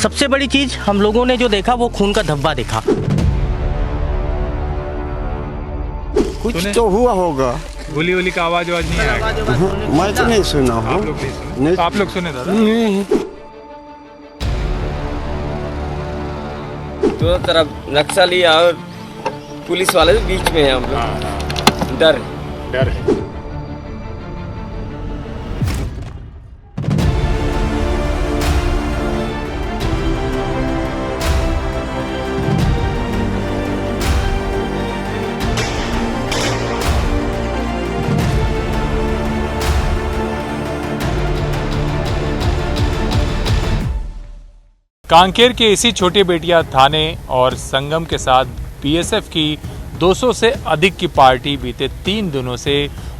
सबसे बड़ी चीज हम लोगों ने जो देखा वो खून का धब्बा देखा। कुछ तो हुआ होगा। गोली वोली का आवाज नहीं आया? मैं तो नहीं सुना हूँ। आप लोग नहीं सुने? आप लोग सुने दादा? दोनों तरफ नक्सली और पुलिस वाले बीच में है हम लोग। डर है। कांकेर के इसी छोटे बेटिया थाने और संगम के साथ बीएसएफ की 200 से अधिक की पार्टी बीते 3 दिनों से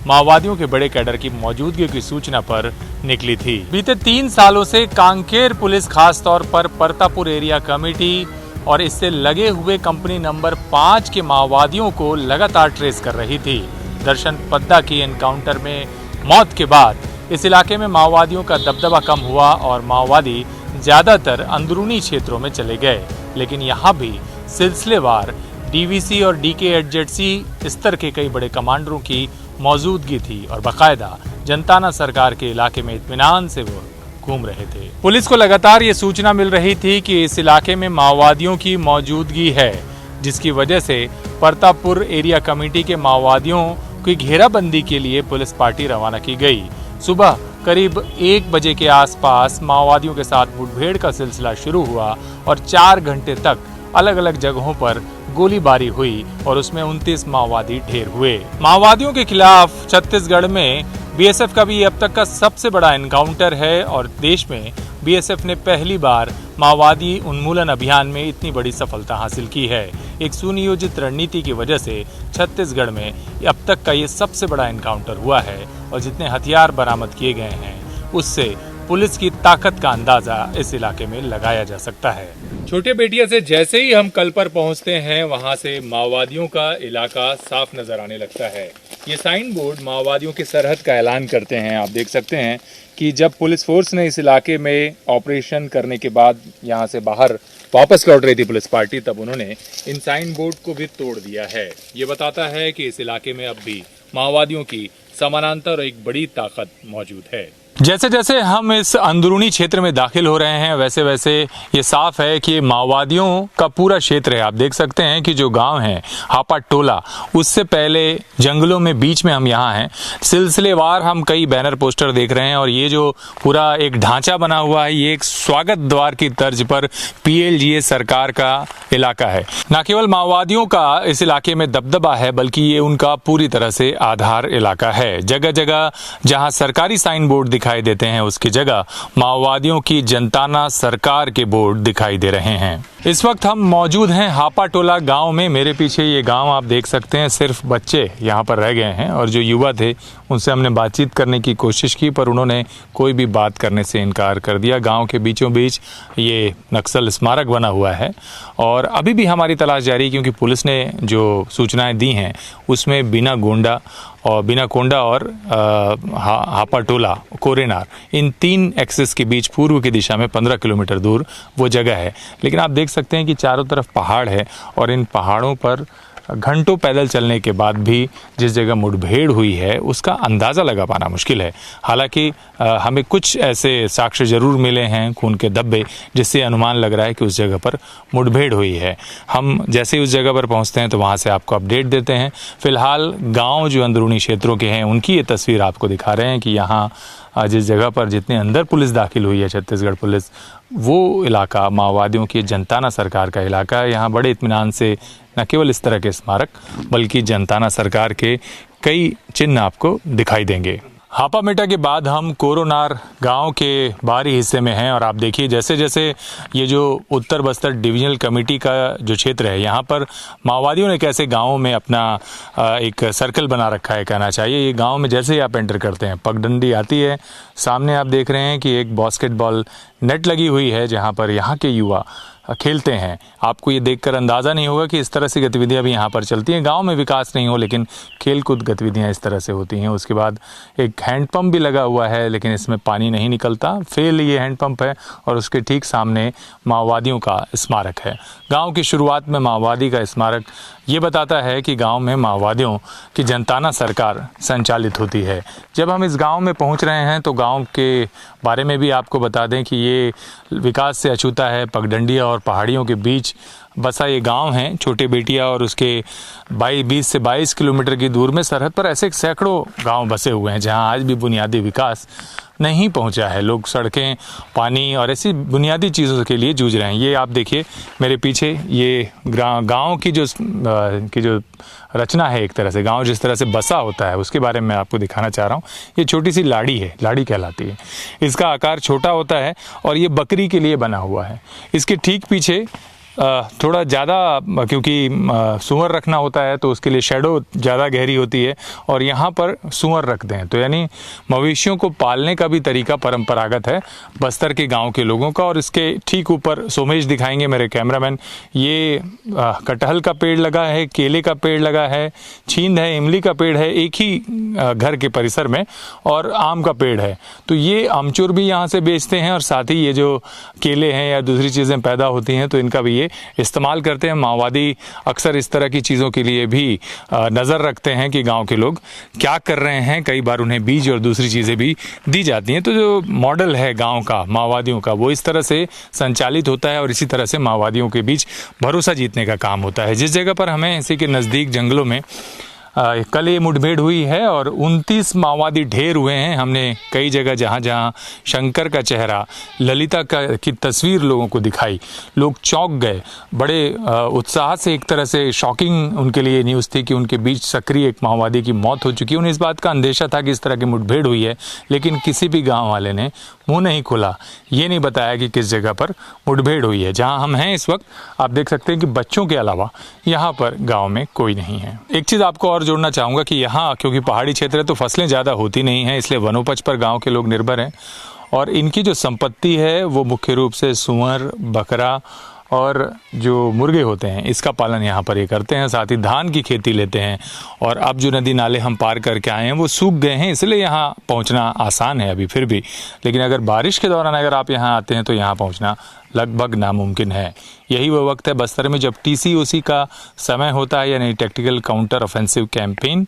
माओवादियों के बड़े कैडर की मौजूदगी की सूचना पर निकली थी। बीते 3 सालों से कांकेर पुलिस खास तौर पर परतापुर एरिया कमेटी और इससे लगे हुए कंपनी नंबर 5 के माओवादियों को लगातार ट्रेस कर रही थी। दर्शन पद्दा की एनकाउंटर में मौत के बाद इस इलाके में माओवादियों का दबदबा कम हुआ और माओवादी ज्यादातर अंदरूनी क्षेत्रों में चले गए, लेकिन यहाँ भी सिलसिलेवार डीवीसी और डीकेएडजेडसी स्तर के कई बड़े कमांडरों की मौजूदगी थी और बाकायदा जनताना सरकार के इलाके में इत्मीनान से वो घूम रहे थे। पुलिस को लगातार ये सूचना मिल रही थी कि इस इलाके में माओवादियों की मौजूदगी है, जिसकी वजह से परतापुर एरिया कमेटी के माओवादियों की घेराबंदी के लिए पुलिस पार्टी रवाना की गई। सुबह करीब 1 बजे के आसपास माओवादियों के साथ मुठभेड़ का सिलसिला शुरू हुआ और 4 घंटे तक अलग अलग जगहों पर गोलीबारी हुई और उसमें 29 माओवादी ढेर हुए। माओवादियों के खिलाफ छत्तीसगढ़ में बीएसएफ का भी अब तक का सबसे बड़ा एनकाउंटर है और देश में बीएसएफ ने पहली बार माओवादी उन्मूलन अभियान में इतनी बड़ी सफलता हासिल की है। एक सुनियोजित रणनीति की वजह से छत्तीसगढ़ में अब तक का ये सबसे बड़ा एनकाउंटर हुआ है और जितने हथियार बरामद किए गए हैं उससे पुलिस की ताकत का अंदाजा इस इलाके में लगाया जा सकता है। छोटे बेटिया से जैसे ही हम कल पर पहुंचते हैं वहां से माओवादियों का इलाका साफ नजर आने लगता है। ये साइन बोर्ड माओवादियों की सरहद का ऐलान करते हैं। आप देख सकते हैं कि जब पुलिस फोर्स ने इस इलाके में ऑपरेशन करने के बाद यहाँ से बाहर वापस लौट रही थी पुलिस पार्टी, तब उन्होंने इन साइन बोर्ड को भी तोड़ दिया है। ये बताता है कि इस इलाके में अब भी माओवादियों की समानांतर एक बड़ी ताकत मौजूद है। जैसे जैसे हम इस अंदरूनी क्षेत्र में दाखिल हो रहे हैं वैसे वैसे ये साफ है कि माओवादियों का पूरा क्षेत्र है। आप देख सकते हैं कि जो गांव है हापा टोला, उससे पहले जंगलों में बीच में हम यहाँ हैं। सिलसिलेवार हम कई बैनर पोस्टर देख रहे हैं और ये जो पूरा एक ढांचा बना हुआ है ये एक स्वागत द्वार की तर्ज पर पीएलजीए सरकार का इलाका है। न केवल माओवादियों का इस इलाके में दबदबा है बल्कि ये उनका पूरी तरह से आधार इलाका है। जगह जगह जहाँ सरकारी साइन बोर्ड दिखाई देते हैं उसकी जगह माओवादियों की जनताना सरकार के बोर्ड दिखाई दे रहे हैं। इस वक्त हम मौजूद हैं हापा टोला गांव में। मेरे पीछे ये गांव आप देख सकते हैं, सिर्फ बच्चे यहाँ पर रह गए हैं और जो युवा थे उनसे हमने बातचीत करने की कोशिश की पर उन्होंने कोई भी बात करने से इनकार कर दिया। गांव के बीचों बीच ये नक्सल स्मारक बना हुआ है और अभी भी हमारी तलाश जारी, क्योंकि पुलिस ने जो सूचनाएं दी हैं उसमें बिना कोंडा और हापा टोला कोरेनार इन 3 एक्सिस के बीच पूर्व की दिशा में 15 किलोमीटर दूर वो जगह है। लेकिन आप देख सकते हैं कि चारों तरफ पहाड़ है और इन पहाड़ों पर घंटों पैदल चलने के बाद भी जिस जगह मुठभेड़ हुई है उसका अंदाज़ा लगा पाना मुश्किल है। हालांकि हमें कुछ ऐसे साक्ष्य जरूर मिले हैं खून के धब्बे जिससे अनुमान लग रहा है कि उस जगह पर मुठभेड़ हुई है। हम जैसे ही उस जगह पर पहुंचते हैं तो वहां से आपको अपडेट देते हैं। फिलहाल गांव जो अंदरूनी क्षेत्रों के हैं उनकी ये तस्वीर आपको दिखा रहे हैं कि यहाँ जिस जगह पर जितने अंदर पुलिस दाखिल हुई है छत्तीसगढ़ पुलिस, वो इलाका माओवादियों की जनताना सरकार का इलाका है। यहाँ बड़े इत्मीनान से न केवल इस तरह के स्मारक बल्कि जनताना सरकार के कई चिन्ह आपको दिखाई देंगे। हापा मेटा के बाद हम कोरोनार गांव के बाहरी हिस्से में हैं और आप देखिए जैसे जैसे ये जो उत्तर बस्तर डिविजनल कमेटी का जो क्षेत्र है यहाँ पर माओवादियों ने कैसे गांवों में अपना एक सर्कल बना रखा है कहना चाहिए। ये गांव में जैसे ही आप एंटर करते हैं पगडंडी आती है, सामने आप देख रहे हैं कि एक बास्केटबॉल नेट लगी हुई है जहाँ पर यहाँ के युवा खेलते हैं। आपको ये देखकर अंदाज़ा नहीं होगा कि इस तरह से गतिविधियां भी यहाँ पर चलती हैं। गांव में विकास नहीं हो लेकिन खेलकूद गतिविधियां इस तरह से होती हैं। उसके बाद एक हैंडपंप भी लगा हुआ है लेकिन इसमें पानी नहीं निकलता, फेल ये हैंडपंप है। और उसके ठीक सामने माओवादियों का स्मारक है। गाँव की शुरुआत में माओवादी का स्मारक ये बताता है कि गांव में माओवादियों की जनताना सरकार संचालित होती है। जब हम इस गांव में पहुंच रहे हैं तो गांव के बारे में भी आपको बता दें कि ये विकास से अछूता है। पगडंडिया और पहाड़ियों के बीच बसा ये गांव है छोटे बेटिया, और उसके 20 से 22 किलोमीटर की दूर में सरहद पर ऐसे सैकड़ों गांव बसे हुए हैं जहां आज भी बुनियादी विकास नहीं पहुंचा है। लोग सड़कें, पानी और ऐसी बुनियादी चीज़ों के लिए जूझ रहे हैं। ये आप देखिए मेरे पीछे, ये गांव की जो रचना है, एक तरह से गांव जिस तरह से बसा होता है उसके बारे में आपको दिखाना चाह रहा हूँ। ये छोटी सी लाड़ी है, लाड़ी कहलाती है। इसका आकार छोटा होता है और ये बकरी के लिए बना हुआ है। इसके ठीक पीछे थोड़ा ज़्यादा, क्योंकि सुअर रखना होता है तो उसके लिए शैडो ज़्यादा गहरी होती है, और यहाँ पर सुअर रखते हैं। तो यानी मवेशियों को पालने का भी तरीका परंपरागत है बस्तर के गांव के लोगों का। और इसके ठीक ऊपर सोमेश दिखाएंगे मेरे कैमरामैन, ये कटहल का पेड़ लगा है, केले का पेड़ लगा है, छींद है, इमली का पेड़ है एक ही घर के परिसर में, और आम का पेड़ है। तो ये आमचूर भी यहाँ से बेचते हैं, और साथ ही ये जो केले हैं या दूसरी चीज़ें पैदा होती हैं तो इनका भी इस्तेमाल करते हैं। माओवादी अक्सर इस तरह की चीज़ों के लिए भी नज़र रखते हैं कि गांव के लोग क्या कर रहे हैं। कई बार उन्हें बीज और दूसरी चीज़ें भी दी जाती हैं। तो जो मॉडल है गांव का, माओवादियों का, वो इस तरह से संचालित होता है और इसी तरह से माओवादियों के बीच भरोसा जीतने का काम होता है। जिस जगह पर हमें इसी के नज़दीक जंगलों में कल ये मुठभेड़ हुई है और 29 माओवादी ढेर हुए हैं। हमने कई जगह जहाँ जहाँ शंकर का चेहरा, ललिता की तस्वीर लोगों को दिखाई, लोग चौंक गए। बड़े उत्साह से, एक तरह से शॉकिंग उनके लिए न्यूज़ थी कि उनके बीच सक्रिय एक माओवादी की मौत हो चुकी है। उन्हें इस बात का अंदेशा था कि इस तरह की मुठभेड़ हुई है, लेकिन किसी भी गाँव वाले ने मुँह नहीं खोला, ये नहीं बताया कि किस जगह पर मुठभेड़ हुई है। जहाँ हम हैं इस वक्त आप देख सकते हैं कि बच्चों के अलावा यहाँ पर गाँव में कोई नहीं है। एक चीज़ आपको और जोड़ना चाहूँगा कि यहाँ क्योंकि पहाड़ी क्षेत्र है तो फसलें ज़्यादा होती नहीं हैं, इसलिए वनोपज पर गांव के लोग निर्भर हैं। और इनकी जो संपत्ति है वो मुख्य रूप से सूअर, बकरा और जो मुर्गे होते हैं इसका पालन यहाँ पर ये करते हैं। साथ ही धान की खेती लेते हैं। और अब जो नदी नाले हम पार करके आए हैं वो सूख गए हैं, इसलिए यहाँ पहुँचना आसान है अभी फिर भी। लेकिन अगर बारिश के दौरान अगर आप यहाँ आते हैं तो यहाँ पहुँचना लगभग नामुमकिन है। यही वो वक्त है बस्तर में जब TCOC का समय होता है, यानी टैक्टिकल काउंटर ऑफेंसिव कैंपेन।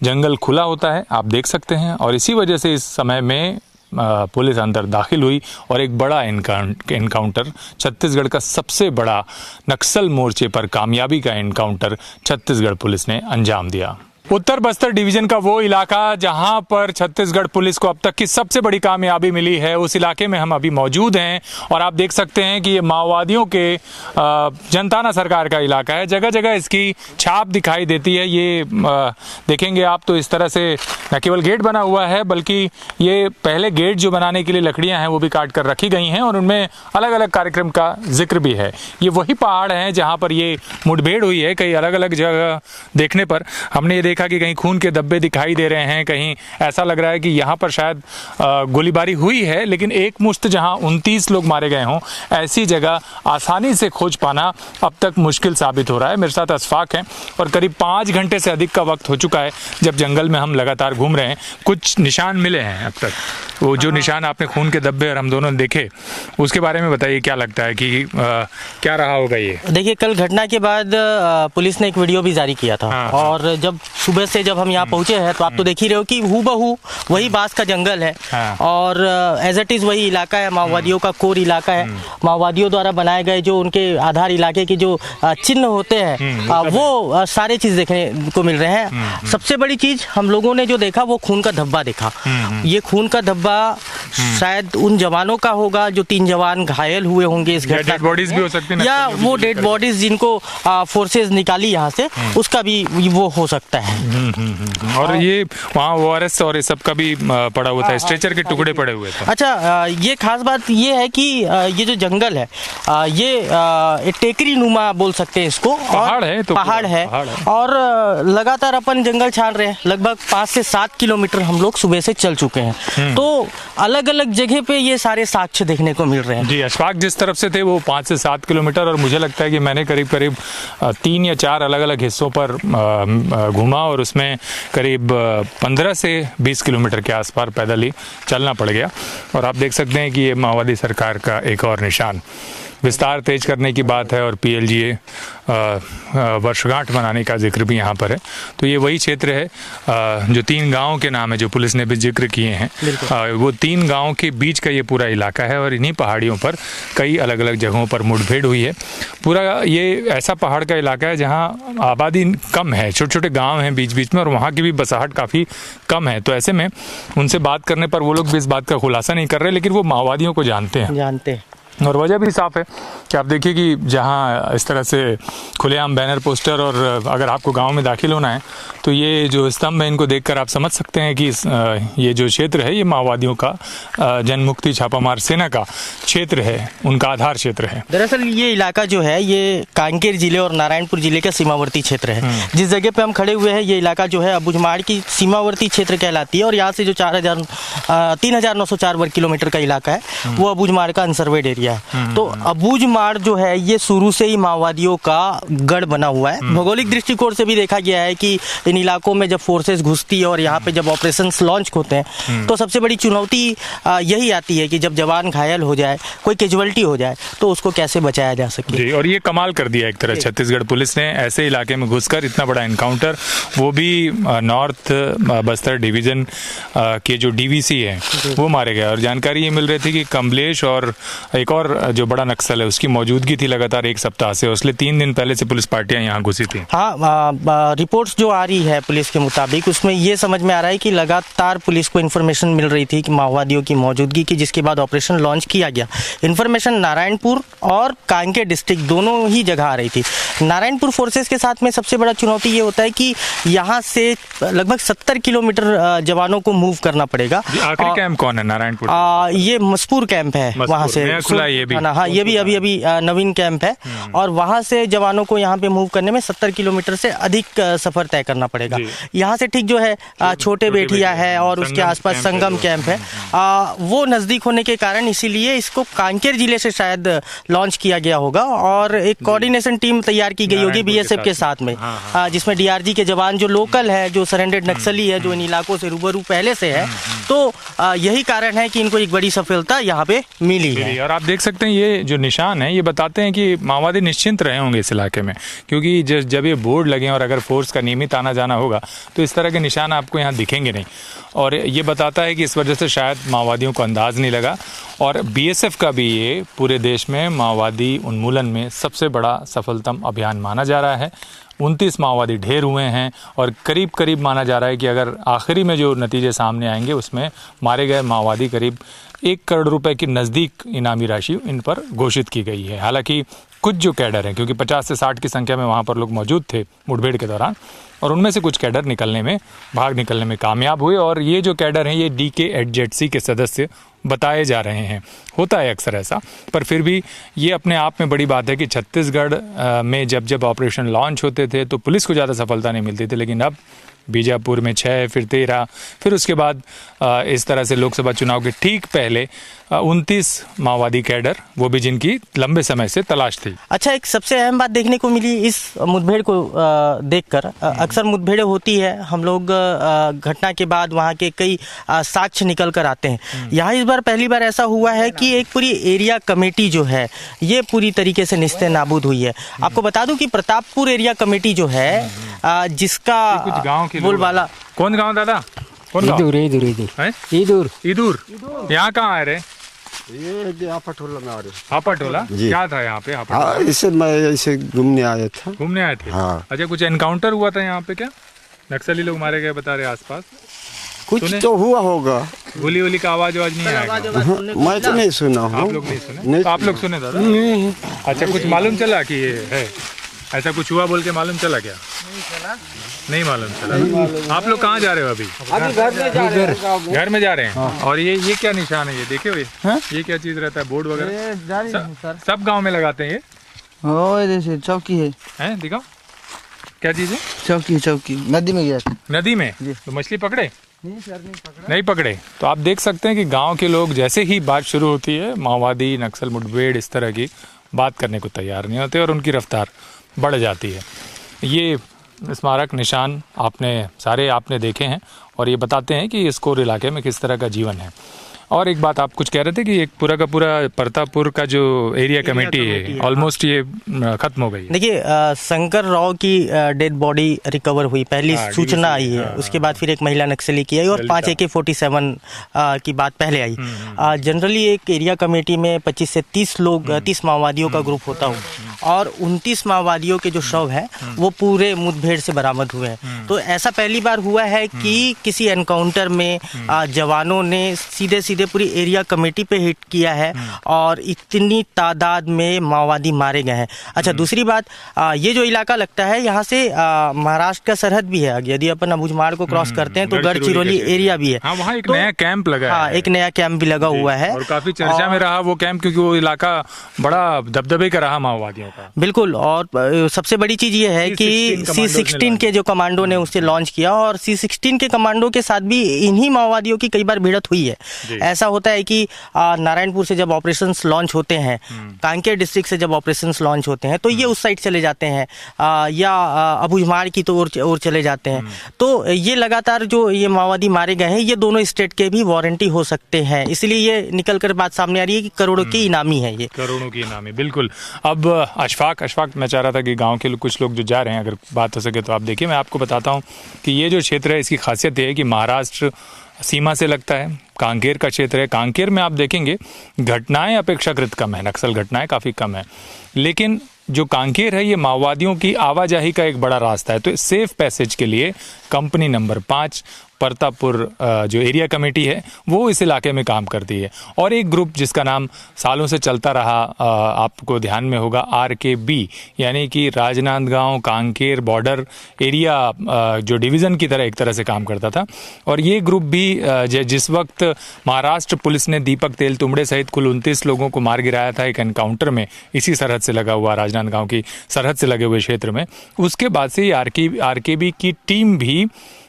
जंगल खुला होता है, आप देख सकते हैं, और इसी वजह से इस समय में पुलिस अंदर दाखिल हुई और एक बड़ा एनकाउंटर, छत्तीसगढ़ का सबसे बड़ा नक्सल मोर्चे पर कामयाबी का एनकाउंटर छत्तीसगढ़ पुलिस ने अंजाम दिया। उत्तर बस्तर डिवीजन का वो इलाका जहां पर छत्तीसगढ़ पुलिस को अब तक की सबसे बड़ी कामयाबी मिली है, उस इलाके में हम अभी मौजूद हैं। और आप देख सकते हैं कि ये माओवादियों के जनताना सरकार का इलाका है। जगह जगह इसकी छाप दिखाई देती है। ये देखेंगे आप तो इस तरह से न केवल गेट बना हुआ है बल्कि ये पहले गेट जो बनाने के लिए लकड़ियां हैं वो भी काट कर रखी गई हैं और उनमें अलग अलग कार्यक्रम का जिक्र भी है। ये वही पहाड़ हैं जहाँ पर ये मुठभेड़ हुई है। कई अलग अलग जगह देखने पर हमने ये देखा कि कहीं खून के धब्बे दिखाई दे रहे हैं, कहीं ऐसा लग रहा है कि यहाँ पर शायद गोलीबारी हुई है। लेकिन एक मुश्त जहाँ 29 लोग मारे गए हों, ऐसी जगह आसानी से खोज पाना अब तक मुश्किल साबित हो रहा है। मेरे साथ अशफाक हैं और करीब 5 घंटे से अधिक का वक्त हो चुका है जब जंगल में हम लगातार घूम रहे हैं। कुछ निशान मिले हैं अब तक, वो जो निशान आपने खून के धब्बे और हम दोनों ने देखे, उसके बारे में बताइए, क्या लगता है कि क्या रहा होगा ये? देखिए, कल घटना के बाद पुलिस ने एक वीडियो भी जारी किया था। हाँ, और जब सुबह से जब हम यहाँ पहुँचे हैं तो आप तो देख ही रहे हो कि हूबहू वही बांस का जंगल है। हाँ। और एज इट इज़ वही इलाका है, माओवादियों का कोर इलाका है। माओवादियों द्वारा बनाए गए जो उनके आधार इलाके के जो चिन्ह होते हैं वो सारे चीज़ देखने को मिल रहे हैं। सबसे बड़ी चीज़ हम लोगों ने जो देखा वो खून का धब्बा देखा। ये खून का धब्बा शायद उन जवानों का होगा जो 3 जवान घायल हुए होंगे इस घटना, डेड बॉडीज भी हो सकती है, या वो डेड बॉडीज जिनको फोर्सेस निकाली यहाँ से, उसका भी वो हो सकता है। और ये वहाँ ORS और ये सब का भी पड़ा हुआ था, स्ट्रेचर के टुकड़े पड़े हुए थे। अच्छा, ये खास बात ये है कि ये जो जंगल है ये एक टेकरी नुमा बोल सकते हैं इसको, पहाड़ है तो पहाड़ है, पहाड़ है। और लगातार अपन जंगल छान रहे हैं। लगभग 5 से 7 किलोमीटर हम लोग सुबह से चल चुके हैं, तो अलग अलग जगह पे ये सारे साक्ष्य देखने को मिल रहे हैं। जी, अशफाक जिस तरफ से थे वो 5 से 7 किलोमीटर, और मुझे लगता है कि मैंने करीब करीब 3 या 4 अलग अलग हिस्सों पर घूमा, और उसमें करीब 15 से 20 किलोमीटर के आसपास पैदल ही चलना पड़ गया। और आप देख सकते हैं कि ये माओवादी सरकार का एक और निशान। विस्तार तेज करने की बात है और PLGA वर्षगांठ मनाने का जिक्र भी यहाँ पर है। तो ये वही क्षेत्र है जो 3 गांवों के नाम है जो पुलिस ने भी जिक्र किए हैं। वो 3 गांवों के बीच का ये पूरा इलाका है, और इन्हीं पहाड़ियों पर कई अलग अलग जगहों पर मुठभेड़ हुई है। पूरा ये ऐसा पहाड़ का इलाका है जहाँ आबादी कम है, छोटे छोटे गाँव हैं बीच बीच में, और वहाँ की भी बसाहट काफ़ी कम है। तो ऐसे में उनसे बात करने पर वो लोग भी इस बात का खुलासा नहीं कर रहे, लेकिन वो माओवादियों को जानते हैं। और वजह भी साफ है कि आप देखिए कि जहाँ इस तरह से खुलेआम बैनर पोस्टर, और अगर आपको गांव में दाखिल होना है तो ये जो स्तंभ है इनको देखकर आप समझ सकते हैं कि ये जो क्षेत्र है ये माओवादियों का जनमुक्ति छापामार सेना का क्षेत्र है, उनका आधार क्षेत्र है। दरअसल ये इलाका जो है ये कांकेर जिले और नारायणपुर जिले का सीमावर्ती क्षेत्र है। जिस जगह पे हम खड़े हुए हैं ये इलाका जो है अबूझमाड़ की सीमावर्ती क्षेत्र कहलाती है, और यहाँ से जो 3904 वर्ग किलोमीटर का इलाका है वो अबूझमाड़ का अनसर्वेड एरिया है। तो अबूझमाड़ जो है ये शुरू से ही माओवादियों का गढ़ बना हुआ है। भौगोलिक दृष्टिकोण से भी देखा गया है कि इन इलाकों में जब फोर्सेस घुसती है और यहाँ पे जब ऑपरेशंस लॉन्च होते हैं तो सबसे बड़ी चुनौती यही आती है कि जब जवान घायल हो जाए, कोई कैजुअलिटी हो जाए, तो उसको कैसे बचाया जा सके। जी, और ये कमाल कर दिया एक तरह छत्तीसगढ़ पुलिस ने, ऐसे इलाके में घुसकर इतना बड़ा एनकाउंटर, वो भी नॉर्थ बस्तर डिवीजन के जो DVC है वो मारे गए। और जानकारी ये मिल रही थी कि कमलेश और एक और जो बड़ा नक्सल है उसकी मौजूदगी थी लगातार 1 सप्ताह से, इसलिए 3 दिन पहले से पुलिस पार्टियां यहाँ घुसी थी। हाँ, रिपोर्ट्स जो आ रही है पुलिस के मुताबिक उसमें ये समझ में आ रहा है कि लगातार पुलिस को इन्फॉर्मेशन मिल रही थी कि माओवादियों की मौजूदगी की, जिसके बाद ऑपरेशन लॉन्च किया गया। इन्फॉर्मेशन नारायणपुर और कांकेर डिस्ट्रिक्ट दोनों ही जगह आ रही थी। नारायणपुर फोर्सेस के साथ में सबसे बड़ा चुनौती ये होता है कि यहाँ से लगभग 70 किलोमीटर जवानों को मूव करना पड़ेगा। आखिरी कैंप कौन है नारायणपुर? ये मसपूर कैंप है, वहाँ से ये भी अभी नवीन कैंप है, और वहाँ से जवानों को यहाँ पे मूव करने में 70 किलोमीटर से अधिक सफर तय करना पड़ेगा। यहाँ से ठीक जो है छोटे बेटिया है और उसके आसपास संगम कैंप है, वो नजदीक होने के कारण इसीलिए इसको कांकेर जिले से शायद लॉन्च किया गया होगा, और एक कोऑर्डिनेशन टीम तैयार की गई होगी BSF के साथ में, जिसमें DRG के जवान जो लोकल है, जो सरेंडर्ड नक्सली है, जो इन इलाकों से रूबरू पहले से है, तो यही कारण है कि इनको एक बड़ी सफलता यहाँ पे मिली है। और आप देख सकते हैं ये जो निशान है ये बताते हैं कि माओवादी निश्चिंत रहे होंगे इस इलाके में, क्योंकि जब ये बोर्ड लगे और अगर फोर्स का नियमित आना जाना होगा तो इस तरह के निशान आपको यहाँ दिखेंगे नहीं। और ये बताता है कि इस वजह से शायद माओवादियों को अंदाज नहीं लगा। और BSF का भी ये पूरे देश में माओवादी उन्मूलन में सबसे बड़ा सफलतम अभियान माना जा रहा है। 29 माओवादी ढेर हुए हैं, और करीब करीब माना जा रहा है कि अगर आखिरी में जो नतीजे सामने आएंगे उसमें मारे गए माओवादी करीब 1 करोड़ रुपए के नज़दीक इनामी राशि इन पर घोषित की गई है। हालांकि कुछ जो कैडर हैं, क्योंकि 50 से 60 की संख्या में वहाँ पर लोग मौजूद थे मुठभेड़ के दौरान, और उनमें से कुछ कैडर भाग निकलने में कामयाब हुए। और ये जो कैडर हैं ये DKHZC के सदस्य बताए जा रहे हैं। होता है अक्सर ऐसा, पर फिर भी ये अपने आप में बड़ी बात है कि छत्तीसगढ़ में जब ऑपरेशन लॉन्च होते थे तो पुलिस को ज़्यादा सफलता नहीं मिलती थी, लेकिन अब बीजापुर में 6, फिर 13, फिर उसके बाद इस तरह से लोकसभा चुनाव के ठीक पहले 29 माओवादी कैडर, वो भी जिनकी लंबे समय से तलाश थी। अच्छा, एक सबसे अहम बात देखने को मिली इस मुठभेड़ को देखकर। अक्सर मुठभेड़ें होती है, हम लोग घटना के बाद वहाँ के कई साक्ष्य निकल कर आते हैं। यहाँ इस बार पहली बार ऐसा हुआ है कि एक पूरी एरिया कमेटी जो है ये पूरी तरीके से निस्ते नाबूद हुई है। आपको बता दूं कि प्रतापपुर एरिया कमेटी जो है जिसका बोलबाला कौन गाँव दादा? इधर यहाँ कहाँ है रे? ये हापाटोला में आ रहे। हापाटोला क्या था यहाँ पे? इसे मैं ऐसे घूमने आया था। घूमने आए थे? हाँ। अच्छा, कुछ एनकाउंटर हुआ था यहाँ पे क्या? नक्सली लोग मारे गए बता रहे आसपास? कुछ तो हुआ होगा। गोली का आवाज नहीं आएगा? मैं तो नहीं सुना हूँ। आप लोग नहीं सुने? तो आप लोग सुने दादा? अच्छा, कुछ मालूम चला कि ये है? ऐसा कुछ हुआ बोल के मालूम चला क्या? नहीं मालूम चला। आप लोग कहाँ जा रहे हो अभी? अभी घर में जा रहे हैं। घर में जा रहे हैं। और ये क्या निशान है? ये देखे हुए ये क्या चीज रहता है? बोर्ड वगैरह सब गांव में लगाते हैं ये? जैसे चौकी है। हैं दिखाओ क्या चीज है? चौकी नदी में गया था। नदी में तो मछली पकड़े? नहीं पकड़े। तो आप देख सकते हैं कि गांव के लोग जैसे ही बात शुरू होती है माओवादी नक्सल मुठभेड़ इस तरह की बात करने को तैयार नहीं होते और उनकी रफ्तार बढ़ जाती है। ये स्मारक निशान आपने देखे हैं और ये बताते हैं कि इस कोर इलाके में किस तरह का जीवन है। और एक बात आप कुछ कह रहे थे कि एक पूरा का पूरा परतापुर का जो एरिया कमेटी है ऑलमोस्ट ये खत्म हो गई है। देखिए शंकर राव की डेड बॉडी रिकवर हुई, पहली सूचना आई है। उसके बाद फिर एक महिला नक्सली की आई और 5 AK-47 की बात पहले आई। जनरली एक एरिया कमेटी में 25 से 30 लोग 30 माओवादियों का ग्रुप होता हो और 29 माओवादियों के जो शव हैं वो पूरे मुठभेड़ से बरामद हुए हैं। तो ऐसा पहली बार हुआ है कि किसी एनकाउंटर में जवानों ने सीधे पूरी एरिया कमेटी पे हिट किया है और इतनी तादाद में माओवादी मारे गए हैं। अच्छा, दूसरी बात, ये जो इलाका लगता है यहाँ से महाराष्ट्र का सरहद भी है। यदि अपन अबुझमाड़ को क्रॉस करते हैं तो गढ़चिरौली एरिया भी है। हाँ, वहाँ एक नया कैंप लगा है। एक नया कैंप भी लगा हुआ है और काफी चर्चा में रहा वो कैंप, क्योंकि वो इलाका बड़ा दबदबे का रहा माओवादियों का। बिल्कुल। और सबसे बड़ी चीज ये है कि C-16 के जो कमांडो ने उसे लॉन्च किया और C-16 के कमांडो के साथ भी इन्हीं माओवादियों की कई बार भिड़त हुई है। ऐसा होता है कि नारायणपुर से जब ऑपरेशंस लॉन्च होते हैं, कांकेर डिस्ट्रिक्ट से जब ऑपरेशंस लॉन्च होते हैं तो ये उस साइड चले जाते हैं या अबुझमाड़ की तो ओर चले जाते हैं। तो ये लगातार जो ये माओवादी मारे गए हैं ये दोनों स्टेट के भी वारंटी हो सकते हैं। इसलिए ये निकल कर बात सामने आ रही है कि करोड़ों की इनामी है ये। करोड़ों की इनामी, बिल्कुल। अब अशफाक मैं चाह रहा था कि गांव के कुछ लोग जो जा रहे हैं अगर बात हो सके तो आप देखिए। मैं आपको बताता हूं कि ये जो क्षेत्र है इसकी खासियत ये है कि महाराष्ट्र सीमा से लगता है। कांकेर का क्षेत्र है। कांकेर में आप देखेंगे घटनाएं अपेक्षाकृत कम है, नक्सल घटनाएं काफ़ी कम है, लेकिन जो कांकेर है ये माओवादियों की आवाजाही का एक बड़ा रास्ता है। तो सेफ पैसेज के लिए कंपनी नंबर 5 परतापुर जो एरिया कमेटी है वो इस इलाके में काम करती है। और एक ग्रुप जिसका नाम सालों से चलता रहा, आपको ध्यान में होगा, RKB, यानी कि राजनांदगांव कांकेर बॉर्डर एरिया जो डिवीज़न की तरह एक तरह से काम करता था। और ये ग्रुप भी जिस वक्त महाराष्ट्र पुलिस ने दीपक तेलतुंबड़े सहित कुल 29 लोगों को मार गिराया था एक एनकाउंटर में इसी सरहद से लगा हुआ, राजनांदगांव की सरहद से लगे हुए क्षेत्र में, उसके बाद से ये RKB की टीम भी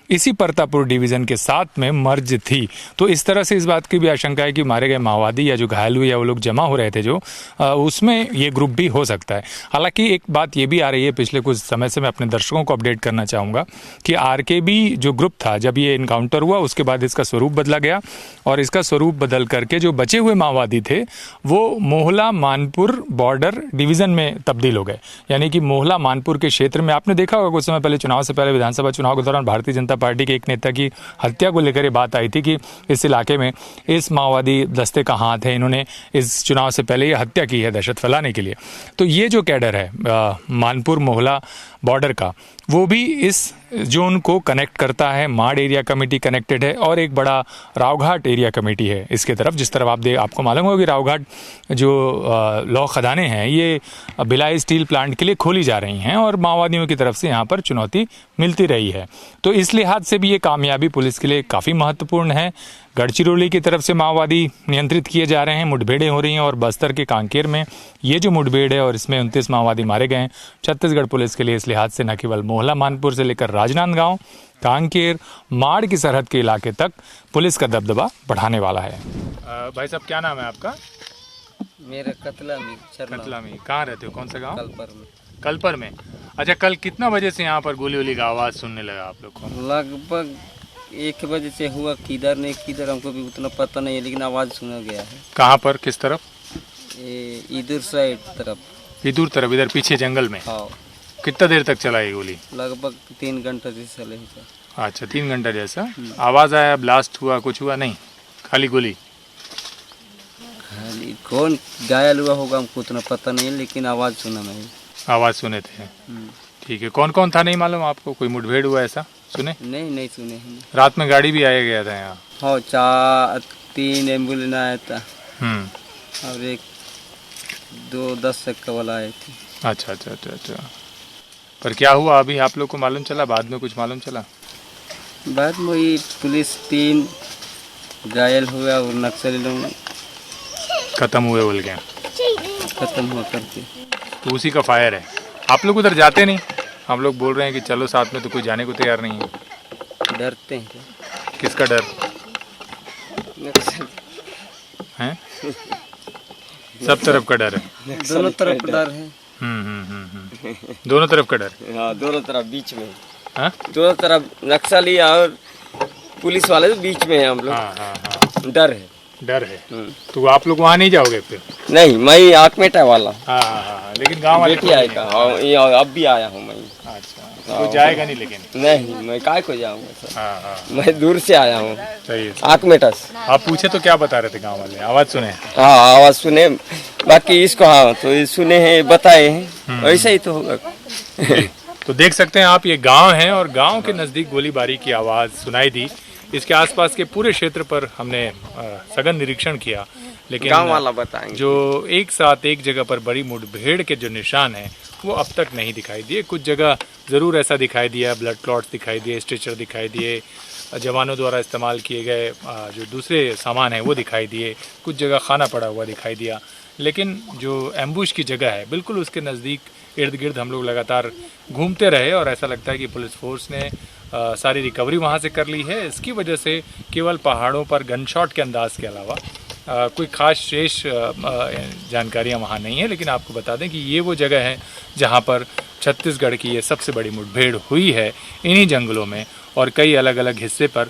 इसी परतापुर डिवीज़न के साथ में मर्ज थी। तो इस तरह से इस बात की भी आशंका है कि मारे गए माओवादी या जो घायल हुए या वो लोग जमा हो रहे थे जो उसमें ये ग्रुप भी हो सकता है। हालांकि एक बात ये भी आ रही है पिछले कुछ समय से, मैं अपने दर्शकों को अपडेट करना चाहूँगा कि RKB जो ग्रुप था जब ये इनकाउंटर हुआ उसके बाद इसका स्वरूप बदला गया और इसका स्वरूप बदल करके जो बचे हुए माओवादी थे वो मोहला मानपुर बॉर्डर डिवीज़न में तब्दील हो गए। यानी कि मोहला मानपुर के क्षेत्र में आपने देखा होगा कुछ समय पहले चुनाव से पहले विधानसभा चुनाव के दौरान भारतीय जनता पार्टी के एक नेता की हत्या को लेकर ये बात आई थी कि इस इलाके में इस माओवादी दस्ते का हाथ है, इन्होंने इस चुनाव से पहले ये हत्या की है दहशत फैलाने के लिए। तो ये जो कैडर है मानपुर मोहला बॉर्डर का वो भी इस जोन को कनेक्ट करता है। माड़ एरिया कमेटी कनेक्टेड है और एक बड़ा रावघाट एरिया कमेटी है इसके तरफ। जिस तरफ आपको मालूम होगा कि रावघाट जो लौह खदानें हैं ये भिलाई स्टील प्लांट के लिए खोली जा रही हैं और माओवादियों की तरफ से यहाँ पर चुनौती मिलती रही है। तो इस लिहाज से भी ये कामयाबी पुलिस के लिए काफ़ी महत्वपूर्ण है। गढ़चिरौली की तरफ से माओवादी नियंत्रित किए जा रहे हैं, मुठभेड़ें हो रही हैं और बस्तर के कांकेर में ये जो मुठभेड़ है और इसमें 29 माओवादी मारे गए हैं, छत्तीसगढ़ पुलिस के लिए इस लिहाज से न केवल मोहला मानपुर से लेकर राजनांदगांव कांकेर माड़ की सरहद के इलाके तक पुलिस का दबदबा बढ़ाने वाला है। भाई साहब क्या नाम है आपका? मेरा कतला में। कहाँ रहते हो, कौन सा गाँव? कलपर में। अच्छा, कल कितना बजे से यहाँ पर गोली वोली का आवाज़ सुनने लगा आप लोग को? लगभग 1 बजे से हुआ, किधर नहीं किधर हमको भी उतना पता नहीं है, लेकिन आवाज़ सुना गया है। कहाँ पर, किस तरफ? इधर साइड तरफ। इधर पीछे जंगल में? हाँ। कितना देर तक चला ये गोली? लगभग 3 घंटा जैसा चलेगा। अच्छा, 3 घंटा जैसा आवाज़ आया, ब्लास्ट हुआ, कुछ हुआ नहीं, खाली गोली? खाली कौन घायल हुआ होगा हमको उतना पता नहीं है, लेकिन आवाज़ सुना मैं। आवाज़ सुने थे, ठीक है। कौन कौन था नहीं मालूम आपको? कोई मुठभेड़ हुआ ऐसा सुने? नहीं सुने हैं। रात में गाड़ी भी आया गया था यहाँ? हाँ, 3 एम्बुलेंस आया था और 1 2 10 चक्का वाला आए थे। अच्छा। पर क्या हुआ अभी आप लोग को मालूम चला, बाद में कुछ मालूम चला? बाद में वही पुलिस टीम घायल हुआ और नक्सली लोग खत्म हुए बोल गया, खत्म हुआ करके। तो उसी का फायर है। आप लोग उधर जाते नहीं? हम लोग बोल रहे हैं कि चलो साथ में, तो कोई जाने को तैयार नहीं है। डरते हैं क्या? किसका डर नक्सली है? सब तरफ का डर है। दोनों तरफ डर है। दोनों तरफ का डर। हाँ, दोनों तरफ बीच में। हाँ? दोनों तरफ नक्सली और पुलिस वाले तो बीच में है हम लोग। हाँ हाँ हाँ, डर है। डर है। तो आप लोग वहाँ नहीं जाओगे फिर? नहीं, मैं आकमेटा वाला। हाँ हाँ हाँ, लेकिन गांव वाले बेटी आएगा। हाँ, अब भी आया हूँ मैं। अच्छा, तो जाएगा नहीं लेकिन? नहीं, मैं काय को जाऊँगा सर। हाँ हाँ, मैं दूर से आया हूँ, सही है। आकमेटा से। आप पूछे तो क्या बता रहे थे गांव वाले? आवाज सुने? हाँ, आवाज सुने, बाकी इसको हाँ तो ये सुने हैं, बताए हैं, ऐसा ही तो होगा। तो देख सकते हैं आप, ये गांव है और गांव के नज़दीक गोलीबारी की आवाज़ सुनाई दी। इसके आसपास के पूरे क्षेत्र पर हमने सघन निरीक्षण किया, लेकिन गांव वाला बताएंगे जो एक साथ एक जगह पर बड़ी मुठभेड़ के जो निशान हैं वो अब तक नहीं दिखाई दिए। कुछ जगह ज़रूर ऐसा दिखाई दिया, ब्लड क्लॉट्स दिखाई दिए, स्ट्रेचर दिखाई दिए, जवानों द्वारा इस्तेमाल किए गए जो दूसरे सामान हैं वो दिखाई दिए, कुछ जगह खाना पड़ा हुआ दिखाई दिया। लेकिन जो एम्बुश की जगह है बिल्कुल उसके नज़दीक इर्द गिर्द हम लोग लगातार घूमते रहे और ऐसा लगता है कि पुलिस फोर्स ने सारी रिकवरी वहाँ से कर ली है। इसकी वजह से केवल पहाड़ों पर गन शॉट के अंदाज के अलावा कोई ख़ास शेष जानकारियाँ वहाँ नहीं है। लेकिन आपको बता दें कि ये वो जगह है जहाँ पर छत्तीसगढ़ की ये सबसे बड़ी मुठभेड़ हुई है इन्हीं जंगलों में, और कई अलग अलग हिस्से पर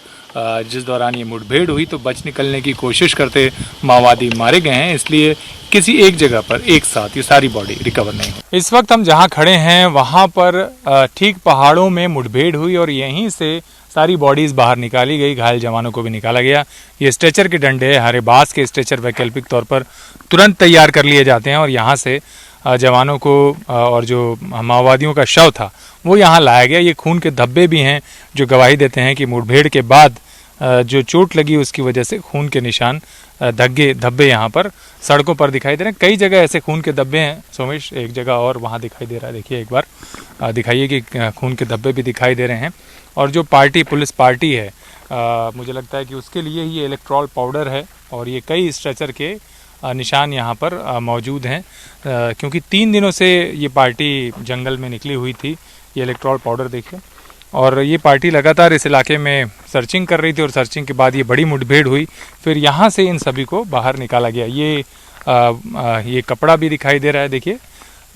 जिस दौरान ये मुठभेड़ हुई तो बच निकलने की कोशिश करते माओवादी मारे गए हैं, इसलिए किसी एक जगह पर एक साथ ये सारी बॉडी रिकवर नहीं हुई। इस वक्त हम जहाँ खड़े हैं वहाँ पर ठीक पहाड़ों में मुठभेड़ हुई और यहीं से सारी बॉडीज़ बाहर निकाली गई, घायल जवानों को भी निकाला गया। ये स्ट्रेचर के डंडे, हरे बांस के स्ट्रेचर वैकल्पिक तौर पर तुरंत तैयार कर लिए जाते हैं और यहाँ से जवानों को और जो माओवादियों का शव था वो यहाँ लाया गया। ये खून के धब्बे भी हैं जो गवाही देते हैं कि मुठभेड़ के बाद जो चोट लगी उसकी वजह से खून के निशान, धब्बे यहाँ पर सड़कों पर दिखाई दे रहे हैं। कई जगह ऐसे खून के धब्बे हैं सोमेश, एक जगह और वहाँ दिखाई दे रहा है, देखिए एक बार दिखाइए कि खून के धब्बे भी दिखाई दे रहे हैं। और जो पार्टी, पुलिस पार्टी है, मुझे लगता है कि उसके लिए ही ये इलेक्ट्रॉल पाउडर है और ये कई स्ट्रेचर के निशान यहाँ पर मौजूद हैं, क्योंकि 3 दिनों से ये पार्टी जंगल में निकली हुई थी। ये इलेक्ट्रॉल पाउडर देखिए, और ये पार्टी लगातार इस इलाके में सर्चिंग कर रही थी और सर्चिंग के बाद ये बड़ी मुठभेड़ हुई, फिर यहाँ से इन सभी को बाहर निकाला गया। ये कपड़ा भी दिखाई दे रहा है, देखिए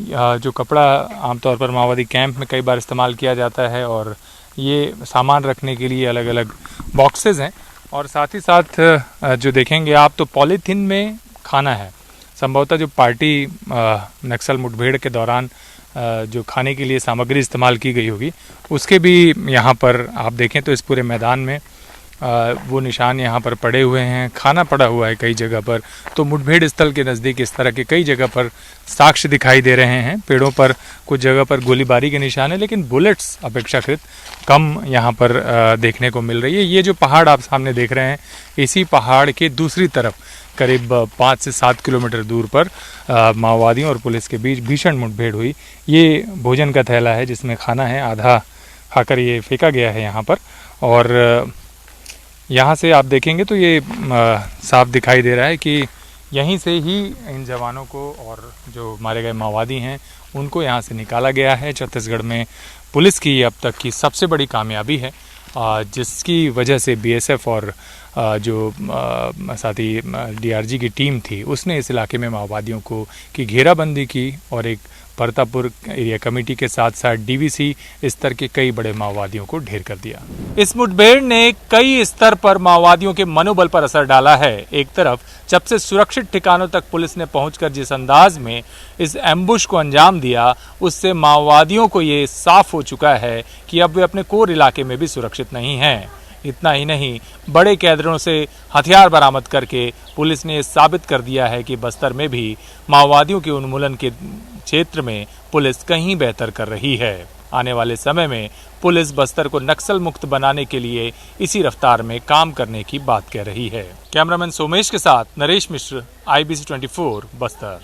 जो कपड़ा आमतौर पर माओवादी कैंप में कई बार इस्तेमाल किया जाता है, और ये सामान रखने के लिए अलग अलग बॉक्सेस हैं। और साथ ही साथ जो देखेंगे आप तो पॉलीथीन में खाना है, संभवतः जो पार्टी नक्सल मुठभेड़ के दौरान जो खाने के लिए सामग्री इस्तेमाल की गई होगी उसके भी यहाँ पर आप देखें तो इस पूरे मैदान में वो निशान यहाँ पर पड़े हुए हैं, खाना पड़ा हुआ है कई जगह पर। तो मुठभेड़ स्थल के नज़दीक इस तरह के कई जगह पर साक्ष्य दिखाई दे रहे हैं। पेड़ों पर कुछ जगह पर गोलीबारी के निशान है, लेकिन बुलेट्स अपेक्षाकृत कम यहाँ पर देखने को मिल रही है। ये जो पहाड़ आप सामने देख रहे हैं, इसी पहाड़ के दूसरी तरफ करीब 5 से 7 किलोमीटर दूर पर माओवादियों और पुलिस के बीच भीषण मुठभेड़ हुई। ये भोजन का थैला है जिसमें खाना है, आधा खाकर ये फेंका गया है यहाँ पर, और यहाँ से आप देखेंगे तो ये साफ दिखाई दे रहा है कि यहीं से ही इन जवानों को और जो मारे गए माओवादी हैं उनको यहाँ से निकाला गया है। छत्तीसगढ़ में पुलिस की अब तक की सबसे बड़ी कामयाबी है, जिसकी वजह से बीएसएफ और जो साथी डीआरजी की टीम थी उसने इस इलाके में माओवादियों की घेराबंदी की, और एक परतापुर एरिया कमेटी के साथ साथ डीवीसी स्तर के कई बड़े माओवादियों को ढेर कर दिया। इस मुठभेड़ ने कई स्तर पर माओवादियों के मनोबल पर असर डाला है। एक तरफ जब से सुरक्षित ठिकानों तक पुलिस ने पहुंचकर जिस अंदाज में इस एम्बुश को अंजाम दिया, उससे माओवादियों को ये साफ हो चुका है कि अब वे अपने कोर इलाके में भी सुरक्षित नहीं हैं। इतना ही नहीं, बड़े कैदरों से हथियार बरामद करके पुलिस ने साबित कर दिया है कि बस्तर में भी माओवादियों के उन्मूलन के क्षेत्र में पुलिस कहीं बेहतर कर रही है। आने वाले समय में पुलिस बस्तर को नक्सल मुक्त बनाने के लिए इसी रफ्तार में काम करने की बात कह रही है। कैमरामैन सोमेश के साथ नरेश मिश्र, IBC 24 बस्तर।